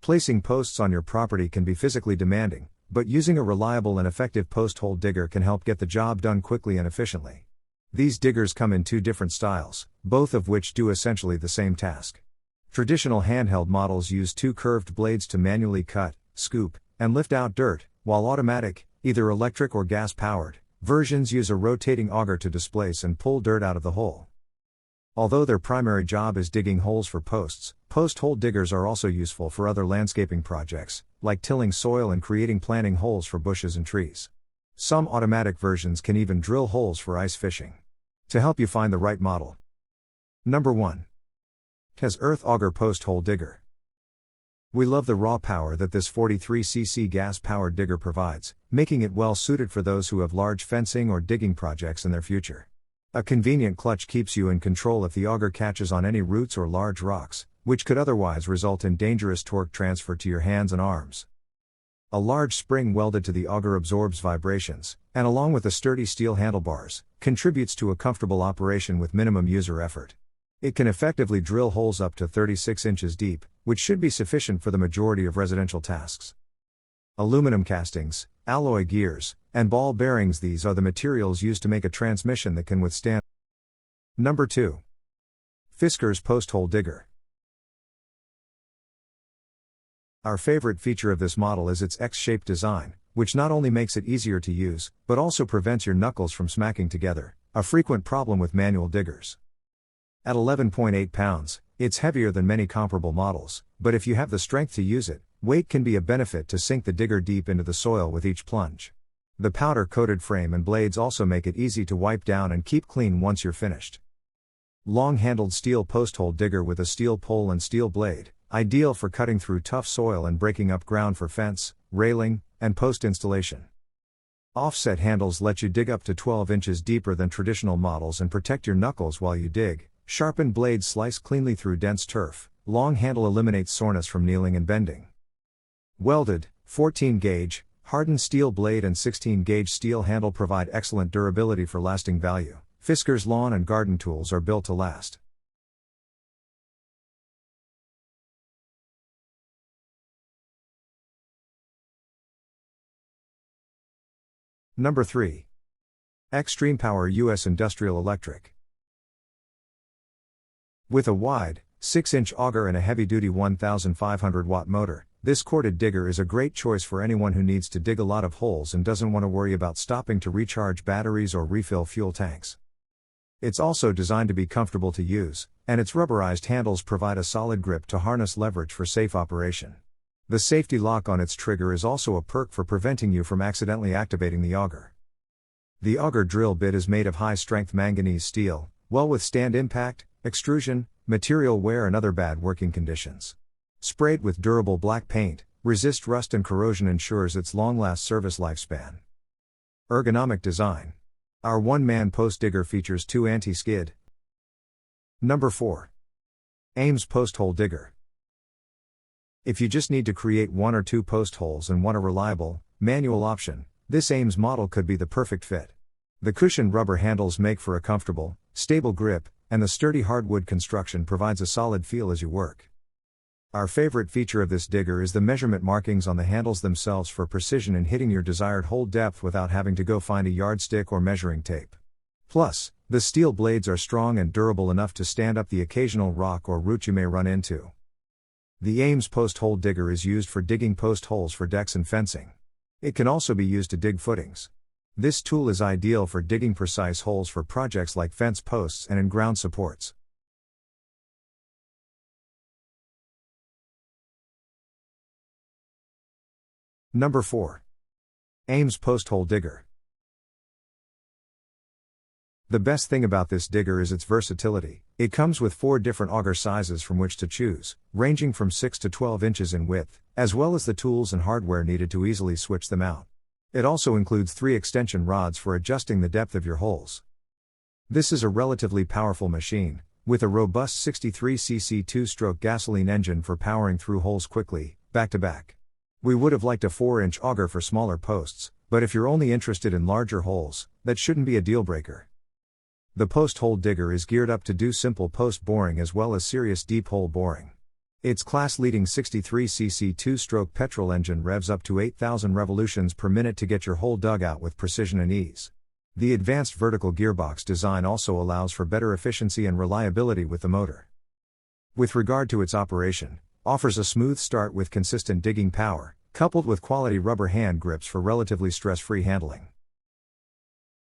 Placing posts on your property can be physically demanding, but using a reliable and effective post hole digger can help get the job done quickly and efficiently. These diggers come in two different styles, both of which do essentially the same task. Traditional handheld models use two curved blades to manually cut, scoop, and lift out dirt, while automatic, either electric or gas-powered, versions use a rotating auger to displace and pull dirt out of the hole. Although their primary job is digging holes for posts, post hole diggers are also useful for other landscaping projects, like tilling soil and creating planting holes for bushes and trees. Some automatic versions can even drill holes for ice fishing. To help you find the right model. Number 1. Has Earth Auger Post Hole Digger. We love the raw power that this 43cc gas-powered digger provides, making it well suited for those who have large fencing or digging projects in their future. A convenient clutch keeps you in control if the auger catches on any roots or large rocks, which could otherwise result in dangerous torque transfer to your hands and arms. A large spring welded to the auger absorbs vibrations, and along with the sturdy steel handlebars, contributes to a comfortable operation with minimum user effort. It can effectively drill holes up to 36 inches deep, which should be sufficient for the majority of residential tasks. Aluminum castings, alloy gears, and ball bearings, these are the materials used to make a transmission that can withstand. Number 2. Fiskars Post Hole Digger. Our favorite feature of this model is its X-shaped design, which not only makes it easier to use, but also prevents your knuckles from smacking together, a frequent problem with manual diggers. At 11.8 pounds, it's heavier than many comparable models, but if you have the strength to use it, weight can be a benefit to sink the digger deep into the soil with each plunge. The powder-coated frame and blades also make it easy to wipe down and keep clean once you're finished. Long-handled steel post hole digger with a steel pole and steel blade, ideal for cutting through tough soil and breaking up ground for fence, railing, and post installation. Offset handles let you dig up to 12 inches deeper than traditional models and protect your knuckles while you dig. Sharpened blades slice cleanly through dense turf. Long handle eliminates soreness from kneeling and bending. Welded, 14-gauge, hardened steel blade and 16-gauge steel handle provide excellent durability for lasting value. Fiskars lawn and garden tools are built to last. Number 3. Extreme Power US Industrial Electric. With a wide, 6-inch auger and a heavy-duty 1,500-watt motor, this corded digger is a great choice for anyone who needs to dig a lot of holes and doesn't want to worry about stopping to recharge batteries or refill fuel tanks. It's also designed to be comfortable to use, and its rubberized handles provide a solid grip to harness leverage for safe operation. The safety lock on its trigger is also a perk for preventing you from accidentally activating the auger. The auger drill bit is made of high-strength manganese steel, will withstand impact, extrusion, material wear and other bad working conditions. Sprayed with durable black paint, resist rust and corrosion ensures its long-last service lifespan. Ergonomic design. Our one-man post digger features 2 anti-skid. Number 4. Ames Post Hole Digger. If you just need to create 1 or 2 post holes and want a reliable, manual option, this Ames model could be the perfect fit. The cushioned rubber handles make for a comfortable, stable grip, and the sturdy hardwood construction provides a solid feel as you work. Our favorite feature of this digger is the measurement markings on the handles themselves for precision in hitting your desired hole depth without having to go find a yardstick or measuring tape. Plus, the steel blades are strong and durable enough to stand up the occasional rock or root you may run into. The Ames Post Hole Digger is used for digging post holes for decks and fencing. It can also be used to dig footings. This tool is ideal for digging precise holes for projects like fence posts and in-ground supports. Number 4. Ames Post Hole Digger. The best thing about this digger is its versatility. It comes with 4 different auger sizes from which to choose, ranging from 6 to 12 inches in width, as well as the tools and hardware needed to easily switch them out. It also includes 3 extension rods for adjusting the depth of your holes. This is a relatively powerful machine, with a robust 63cc 2-stroke gasoline engine for powering through holes quickly, back to back. We would have liked a 4-inch auger for smaller posts, but if you're only interested in larger holes, that shouldn't be a deal breaker. The post hole digger is geared up to do simple post boring as well as serious deep hole boring. Its class-leading 63cc two-stroke petrol engine revs up to 8,000 revolutions per minute to get your whole dugout with precision and ease. The advanced vertical gearbox design also allows for better efficiency and reliability with the motor. With regard to its operation, offers a smooth start with consistent digging power, coupled with quality rubber hand grips for relatively stress-free handling.